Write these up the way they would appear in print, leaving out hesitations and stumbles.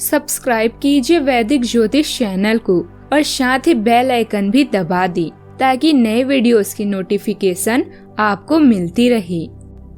Subscribe कीजिए वैदिक ज्योतिष चैनल को और साथ ही बेल आइकन भी दबा दी ताकि नए वीडियोस की नोटिफिकेशन आपको मिलती रहे।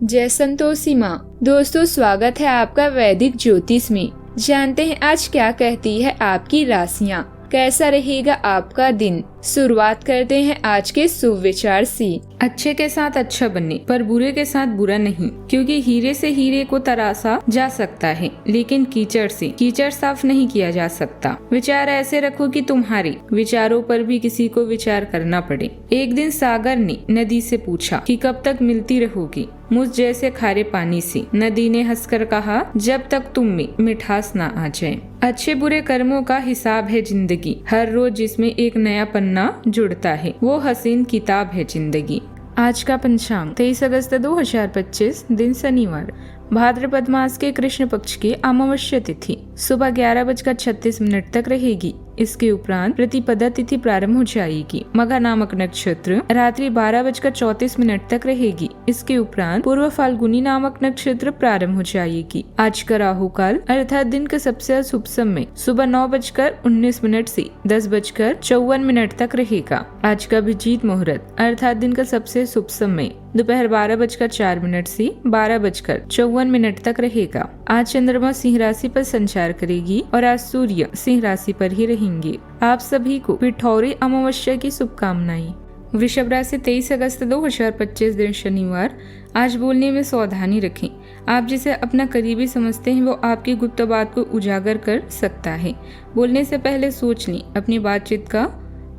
जय संतोषी माँ। दोस्तों, स्वागत है आपका वैदिक ज्योतिष में। जानते हैं आज क्या कहती है आपकी राशियाँ, कैसा रहेगा आपका दिन। शुरुआत करते हैं आज के शुभ विचार से। अच्छे के साथ अच्छा बने पर बुरे के साथ बुरा नहीं, क्योंकि हीरे से हीरे को तराशा जा सकता है लेकिन कीचड़ से कीचड़ साफ नहीं किया जा सकता। विचार ऐसे रखो कि तुम्हारे विचारों पर भी किसी को विचार करना पड़े। एक दिन सागर ने नदी से पूछा कि कब तक मिलती रहोगी मुझ जैसे खारे पानी से। नदी ने हंसकर कहा, जब तक तुम में मिठास ना आ जाए। अच्छे बुरे कर्मों का हिसाब है जिंदगी, हर रोज जिसमें एक नया पन्ना जुड़ता है वो हसीन किताब है जिंदगी। आज का पंचांग 23 अगस्त 2025, दिन शनिवार, भाद्रपद मास के कृष्ण पक्ष की अमावस्या तिथि सुबह 11:36 तक रहेगी। इसके उपरांत प्रतिपदा तिथि प्रारंभ हो जाएगी। मघा नामक नक्षत्र रात्रि 12:34 तक रहेगी। इसके उपरांत पूर्व फाल्गुनी नामक नक्षत्र प्रारंभ हो जाएगी। आज का राहु काल अर्थात दिन का सबसे अशुभ समय सुबह 9:19 से 10:54 तक रहेगा। आज का अभिजीत मुहूर्त अर्थात दिन का सबसे शुभ समय दोपहर 12:04 से 12:54 तक रहेगा। आज चंद्रमा सिंह राशि पर संचार करेगी और आज सूर्य सिंह राशि पर ही रहेंगे। आप सभी को पिठौरी अमावस्या की शुभकामनाएं। वृषभ राशि 23 अगस्त 2025, दिन शनिवार। आज बोलने में सावधानी रखें। आप जिसे अपना करीबी समझते हैं वो आपकी गुप्त बात को उजागर कर सकता है। बोलने से पहले सोच लें। अपनी बातचीत का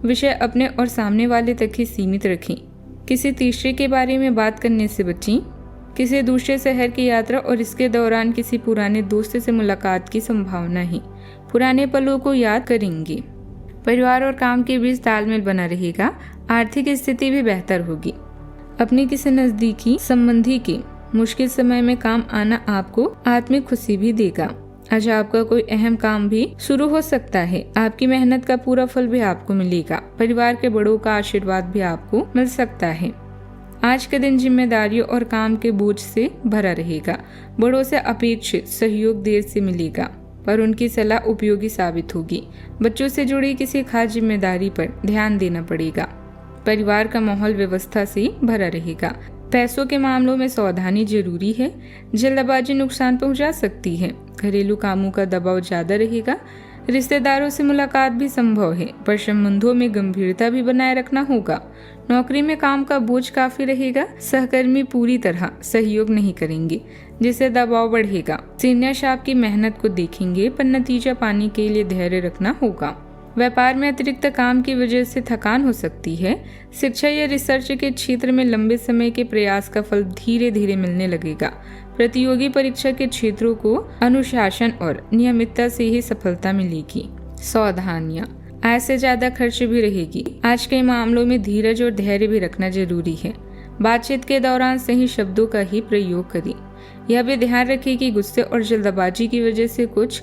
विषय अपने और सामने वाले तक ही सीमित रखें। किसी तीसरे के बारे में बात करने से बचें। किसी दूसरे शहर की यात्रा और इसके दौरान किसी पुराने दोस्त से मुलाकात की संभावना है। पुराने पलों को याद करेंगे। परिवार और काम के बीच तालमेल बना रहेगा। आर्थिक स्थिति भी बेहतर होगी। अपने किसी नजदीकी संबंधी के मुश्किल समय में काम आना आपको आत्मिक खुशी भी देगा। आज आपका कोई अहम काम भी शुरू हो सकता है। आपकी मेहनत का पूरा फल भी आपको मिलेगा। परिवार के बड़ों का आशीर्वाद भी आपको मिल सकता है। आज के दिन जिम्मेदारियों और काम के बोझ से भरा रहेगा। बड़ों से अपेक्षित सहयोग देर से मिलेगा पर उनकी सलाह उपयोगी साबित होगी। बच्चों से जुड़ी किसी खास जिम्मेदारी पर ध्यान देना पड़ेगा। परिवार का माहौल व्यवस्था से भरा रहेगा। पैसों के मामलों में सावधानी जरूरी है। जल्दबाजी नुकसान पहुंचा सकती है। घरेलू कामों का दबाव ज्यादा रहेगा। रिश्तेदारों से मुलाकात भी संभव है पर संबंधों में गंभीरता भी बनाए रखना होगा। नौकरी में काम का बोझ काफी रहेगा। सहकर्मी पूरी तरह सहयोग नहीं करेंगे जिससे दबाव बढ़ेगा। सीनियर आपकी मेहनत को देखेंगे पर नतीजा पाने के लिए धैर्य रखना होगा। व्यापार में अतिरिक्त काम की वजह से थकान हो सकती है। शिक्षा या रिसर्च के क्षेत्र में लंबे समय के प्रयास का फल धीरे धीरे मिलने लगेगा। प्रतियोगी परीक्षा के क्षेत्रों को अनुशासन और नियमितता से ही सफलता मिलेगी। सावधानियां, आय से ज्यादा खर्च भी रहेगी। आज के मामलों में धीरज और धैर्य भी रखना जरूरी है। बातचीत के दौरान सही शब्दों का ही प्रयोग करें। यह भी ध्यान रखें कि गुस्से और जल्दबाजी की वजह से कुछ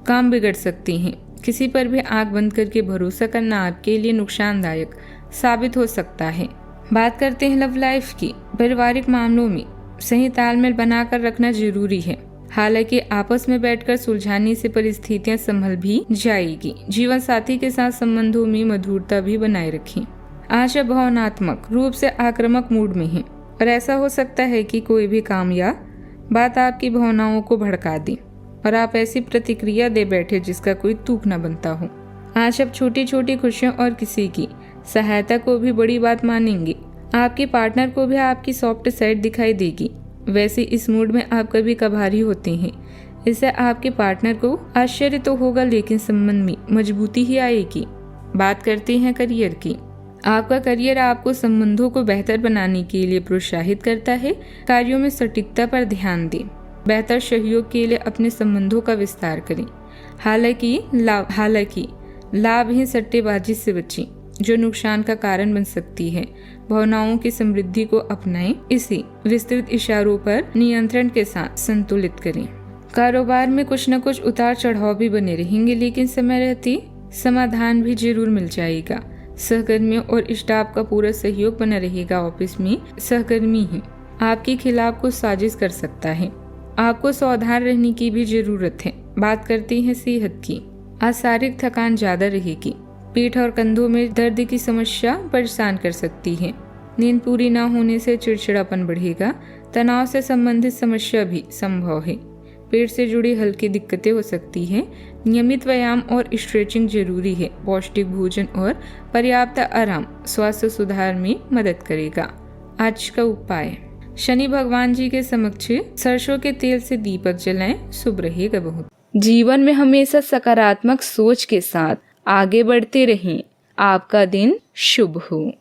काम बिगड़ सकते हैं। किसी पर भी आंख बंद करके भरोसा करना आपके लिए नुकसानदायक साबित हो सकता है। बात करते हैं लव लाइफ की। पारिवारिक मामलों में सही तालमेल बनाकर रखना जरूरी है। हालांकि आपस में बैठकर सुलझाने से परिस्थितियां संभल भी जाएगी। जीवन साथी के साथ संबंधों में मधुरता भी बनाए रखें। आज आप भावनात्मक रूप से आक्रामक मूड में हैं और ऐसा हो सकता है कि कोई भी काम या बात आपकी भावनाओं को भड़का दे और आप ऐसी प्रतिक्रिया दे बैठे जिसका कोई तुक न बनता हो। आज आप छोटी छोटी खुशियों और किसी की सहायता को भी बड़ी बात मानेंगे। आपके पार्टनर को भी आपकी सॉफ्ट साइड दिखाई देगी। वैसे इस मूड में आप कभी कभारी होते हैं। इससे आपके पार्टनर को आश्चर्य तो होगा लेकिन संबंध में मजबूती ही आएगी। बात करते हैं करियर की। आपका करियर आपको संबंधों को बेहतर बनाने के लिए प्रोत्साहित करता है। कार्यों में सटीकता पर ध्यान दें। बेहतर सहयोग के लिए अपने संबंधों का विस्तार करें। हालांकि लाभहीन सट्टेबाजी से बचें जो नुकसान का कारण बन सकती है। भावनाओं की समृद्धि को अपनाएं। इसे विस्तृत इशारों पर नियंत्रण के साथ संतुलित करें। कारोबार में कुछ न कुछ उतार चढ़ाव भी बने रहेंगे लेकिन समय रहते समाधान भी जरूर मिल जाएगा। सहकर्मियों और स्टाफ का पूरा सहयोग बना रहेगा। ऑफिस में सहकर्मी ही आपके खिलाफ कुछ साजिश कर सकता है। आपको सावधान रहने की भी जरूरत है। बात करते हैं सेहत की। आज शारीरिक थकान ज्यादा रहेगी। पीठ और कंधों में दर्द की समस्या परेशान कर सकती है। नींद पूरी ना होने से चिड़चिड़ापन बढ़ेगा। तनाव से संबंधित समस्या भी संभव है। पेट से जुड़ी हल्की दिक्कतें हो सकती हैं। नियमित व्यायाम और स्ट्रेचिंग जरूरी है। पौष्टिक भोजन और पर्याप्त आराम स्वास्थ्य सुधार में मदद करेगा। आज का उपाय, शनि भगवान जी के समक्ष सरसों के तेल से दीपक जलाएं, शुभ रहेगा बहुत। जीवन में हमेशा सकारात्मक सोच के साथ आगे बढ़ते रहें। आपका दिन शुभ हो।